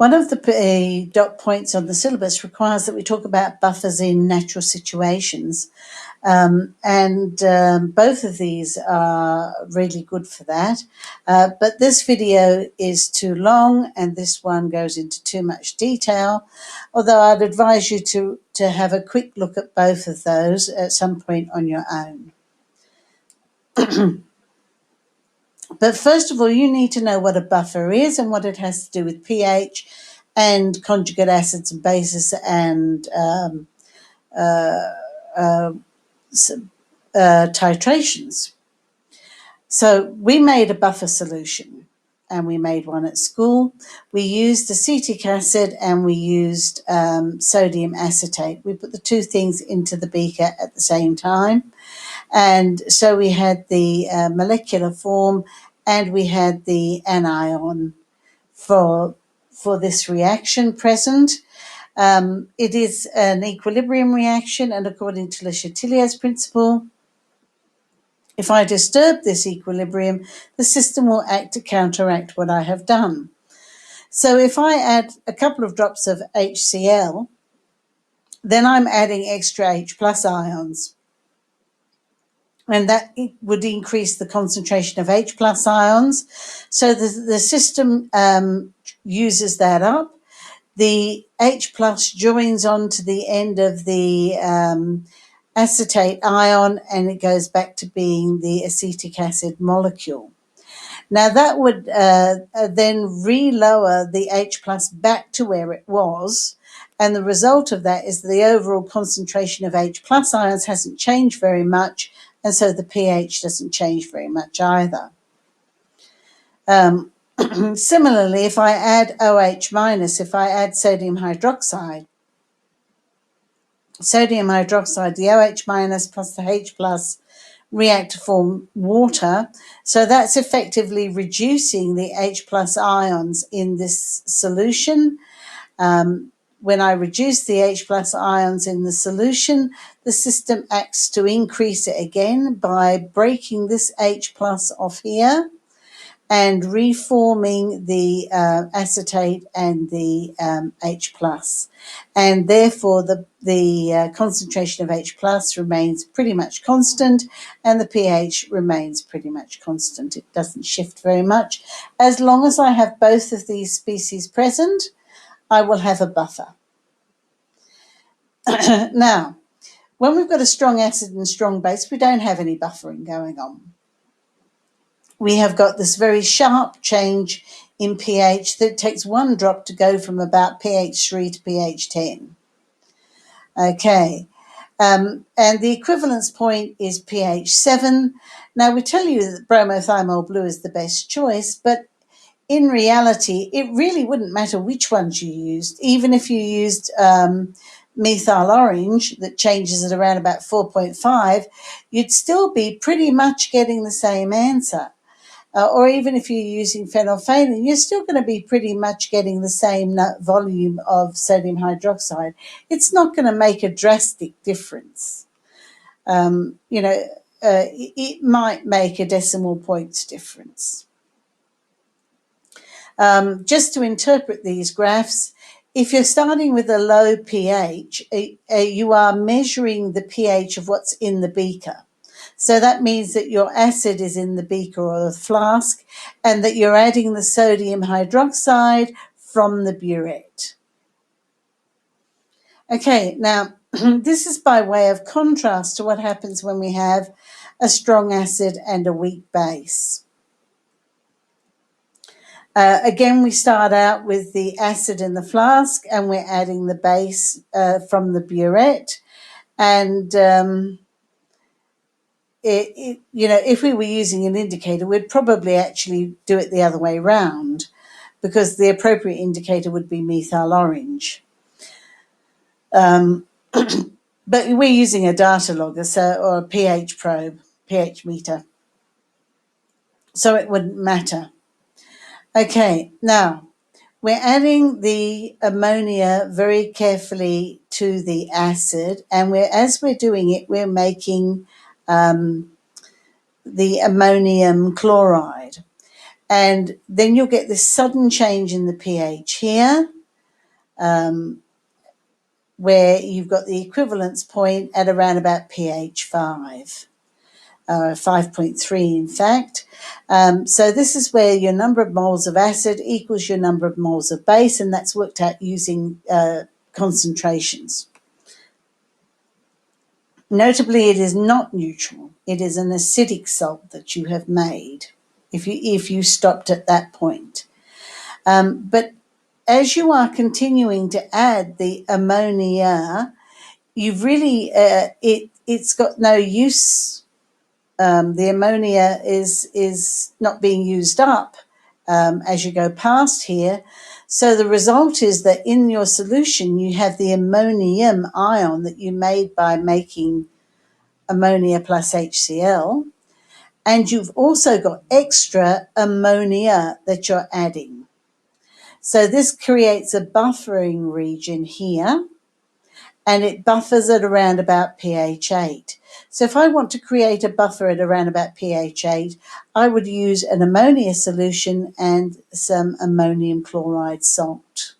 One of the dot points on the syllabus requires that we talk about buffers in natural situations. Both of these are really good for that. But this video is too long and this one goes into too much detail, although I'd advise you to have a quick look at both of those at some point on your own. But first of all, you need to know what a buffer is and what it has to do with pH and conjugate acids and bases and titrations. So we made a buffer solution, and we made one at school. We used acetic acid and we used sodium acetate. We put the two things into the beaker at the same time. And so we had the molecular form and we had the anion for this reaction present. It is an equilibrium reaction, and according to Le Chatelier's principle, if I disturb this equilibrium, the system will act to counteract what I have done. So if I add a couple of drops of HCl, then I'm adding extra H plus ions. And that would increase the concentration of H plus ions. So the system uses that up. The H plus joins on to the end of the acetate ion, and it goes back to being the acetic acid molecule. Now that would then re-lower the H plus back to where it was, and the result of that is the overall concentration of H plus ions hasn't changed very much, and so the pH doesn't change very much either. Similarly, if I add OH minus, if I add sodium hydroxide, the OH minus plus the H plus react to form water. So that's effectively reducing the H plus ions in this solution. When I reduce the H plus ions in the solution, the system acts to increase it again by breaking this H plus off here and reforming the acetate and the H plus. And therefore the concentration of H plus remains pretty much constant and the pH remains pretty much constant. It doesn't shift very much. As long as I have both of these species present, I will have a buffer. Now, when we've got a strong acid and strong base, we don't have any buffering going on. We have got this very sharp change in pH that takes one drop to go from about pH 3 to pH 10. Okay, and the equivalence point is pH 7. Now, we tell you that bromothymol blue is the best choice, but in reality, it really wouldn't matter which ones you used. Even if you used methyl orange that changes at around about 4.5, you'd still be pretty much getting the same answer. Or even if you're using phenolphthalein, you're still going to be pretty much getting the same volume of sodium hydroxide. It's not going to make a drastic difference. It might make a decimal points difference. Just to interpret these graphs, if you're starting with a low pH, you are measuring the pH of what's in the beaker. So that means that your acid is in the beaker or the flask and that you're adding the sodium hydroxide from the burette. Okay, now this is by way of contrast to what happens when we have a strong acid and a weak base. Again, we start out with the acid in the flask and we're adding the base from the burette. And if we were using an indicator, we'd probably actually do it the other way round because the appropriate indicator would be methyl orange. But we're using a data logger or a pH probe, pH meter. So it wouldn't matter. Okay, now we're adding the ammonia very carefully to the acid, and as we're doing it, we're making the ammonium chloride. And then you'll get this sudden change in the pH here, where you've got the equivalence point at around about pH 5. 5.3 in fact. So this is where your number of moles of acid equals your number of moles of base, and that's worked out using concentrations. Notably, it is not neutral. It is an acidic salt that you have made if you stopped at that point. But as you are continuing to add the ammonia, you've really, it's got no use. The ammonia is not being used up as you go past here. So the result is that in your solution, you have the ammonium ion that you made by making ammonia plus HCl. And you've also got extra ammonia that you're adding. So this creates a buffering region here, and it buffers at around about pH 8. So if I want to create a buffer at around about pH 8, I would use an ammonia solution and some ammonium chloride salt.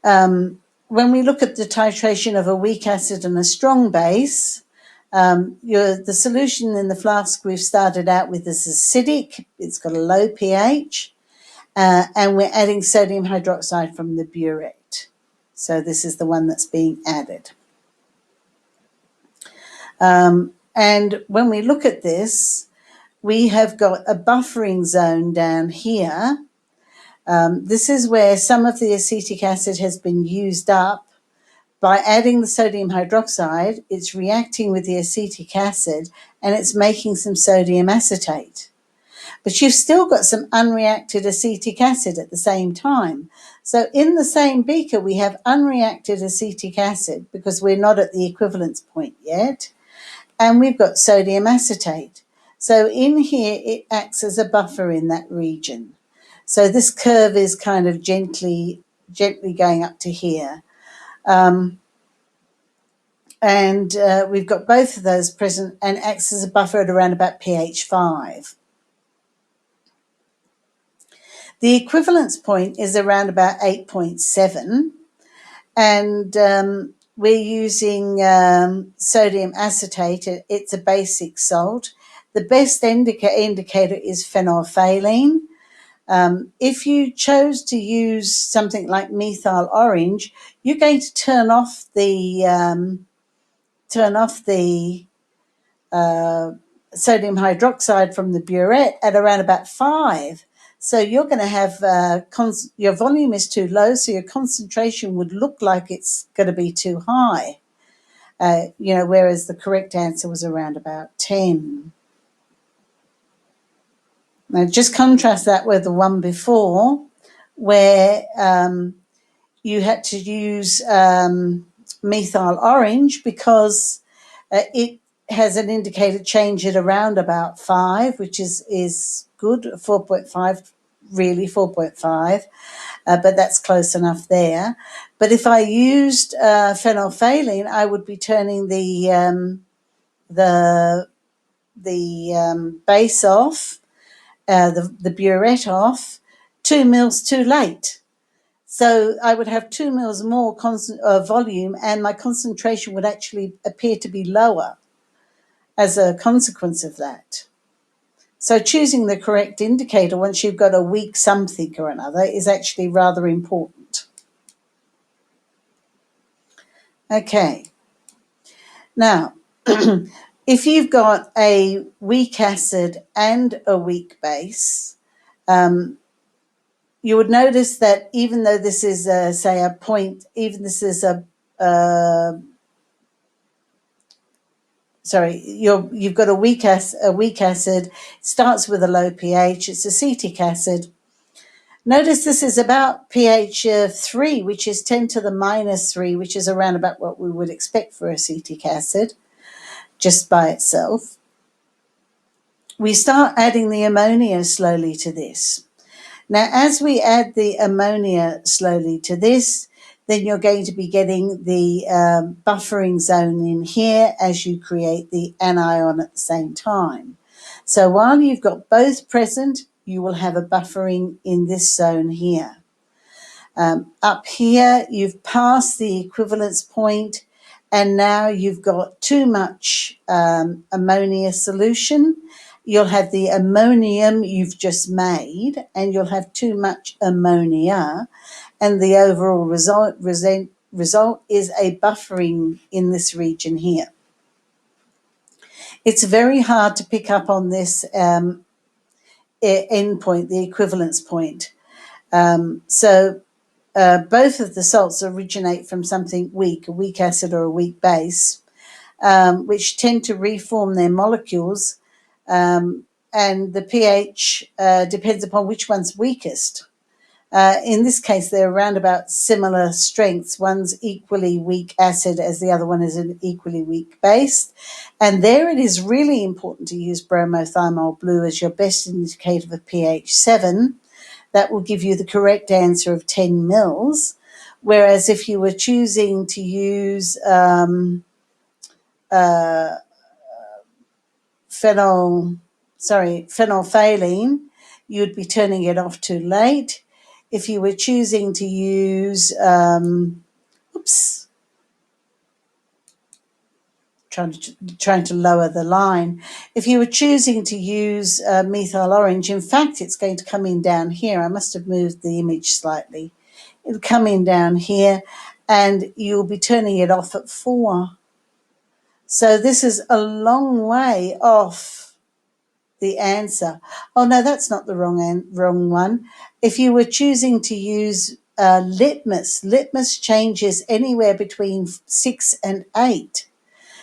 When we look at the titration of a weak acid and a strong base, the solution in the flask we've started out with is acidic. It's got a low pH. And we're adding sodium hydroxide from the burette. So this is the one that's being added. And when we look at this, we have got a buffering zone down here. This is where some of the acetic acid has been used up. By adding the sodium hydroxide, it's reacting with the acetic acid and it's making some sodium acetate. But you've still got some unreacted acetic acid at the same time. So in the same beaker, we have unreacted acetic acid because we're not at the equivalence point yet, and we've got sodium acetate. So in here, it acts as a buffer in that region. So this curve is kind of gently going up to here. We've got both of those present and acts as a buffer at around about pH 5. The equivalence point is around about 8.7, and we're using sodium acetate. It's a basic salt. The best indicator is phenolphthalein. If you chose to use something like methyl orange, you're going to turn off the sodium hydroxide from the burette at around about 5. So you're going to have your volume is too low, so your concentration would look like it's going to be too high. Whereas the correct answer was around about 10. Now just contrast that with the one before, where you had to use methyl orange because it has an indicated change at around about 5, which is good. 4.5, really 4.5, but that's close enough there. But if I used phenolphthalein, I would be turning the base off, the burette off, 2 mils too late. So I would have 2 mils more volume, and my concentration would actually appear to be lower as a consequence of that. So choosing the correct indicator once you've got a weak something or another is actually rather important. Okay. Now, if you've got a weak acid and a weak base, you would notice that even though this is, say, a point, even this is you've got a weak acid, starts with a low pH, it's acetic acid. Notice this is about pH 3, which is 10 to the minus 3, which is around about what we would expect for acetic acid, just by itself. We start adding the ammonia slowly to this. Now, as we add the ammonia slowly to this, then you're going to be getting the buffering zone in here as you create the anion at the same time. So while you've got both present, you will have a buffering in this zone here. Up here, you've passed the equivalence point, and now you've got too much ammonia solution. You'll have the ammonium you've just made, and you'll have too much ammonia, and the overall result is a buffering in this region here. It's very hard to pick up on this endpoint, the equivalence point. Both of the salts originate from something weak, a weak acid or a weak base, which tend to reform their molecules, and the pH depends upon which one's weakest. In this case, they're around about similar strengths. One's equally weak acid as the other one is an equally weak base. And there it is really important to use bromothymol blue as your best indicator of pH 7. That will give you the correct answer of 10 mils. Whereas if you were choosing to use phenolphthalein, you'd be turning it off too late. If you were choosing to use, trying to lower the line. If you were choosing to use methyl orange, in fact, it's going to come in down here. I must have moved the image slightly. It'll come in down here, and you'll be turning it off at 4. So this is a long way off the answer. Oh, no, that's not the wrong one. If you were choosing to use litmus changes anywhere between 6 and 8.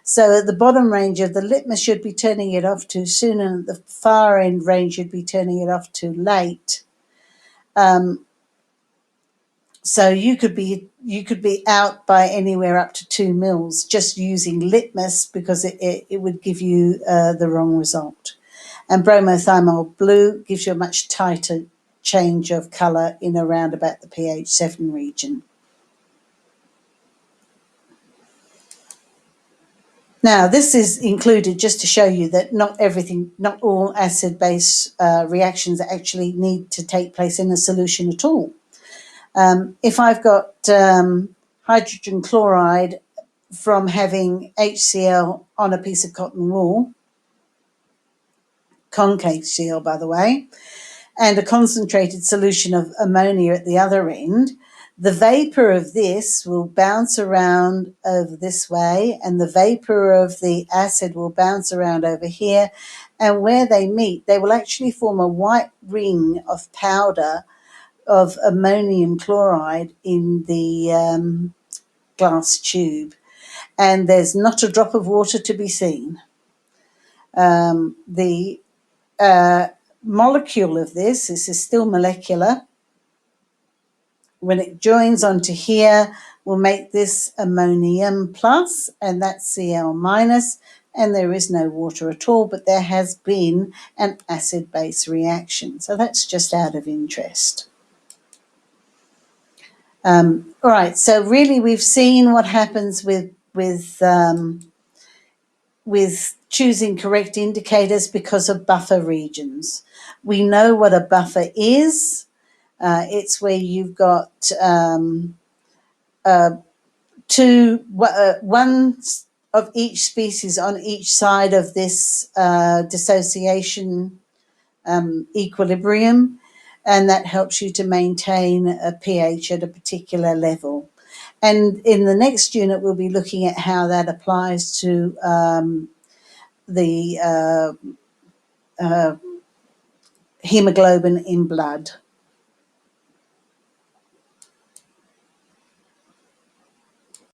So at the bottom range of the litmus, you'd be turning it off too soon, and at the far end range, you'd be turning it off too late. So you could be out by anywhere up to 2 mils just using litmus, because it would give you the wrong result. And bromothymol blue gives you a much tighter change of colour in around about the pH 7 region. Now, this is included just to show you that not all acid-base reactions actually need to take place in a solution at all. If I've got hydrogen chloride from having HCl on a piece of cotton wool, conc HCl by the way, and a concentrated solution of ammonia at the other end, the vapour of this will bounce around over this way, and the vapour of the acid will bounce around over here, and where they meet, they will actually form a white ring of powder of ammonium chloride in the glass tube, and there's not a drop of water to be seen. The molecule of this is still molecular. When it joins onto here, we'll make this ammonium plus, and that's Cl minus, and there is no water at all, but there has been an acid-base reaction. So that's just out of interest. All right, so really we've seen what happens with choosing correct indicators because of buffer regions. We know what a buffer is. It's where you've got one of each species on each side of this dissociation equilibrium, and that helps you to maintain a pH at a particular level. And in the next unit, we'll be looking at how that applies to the hemoglobin in blood.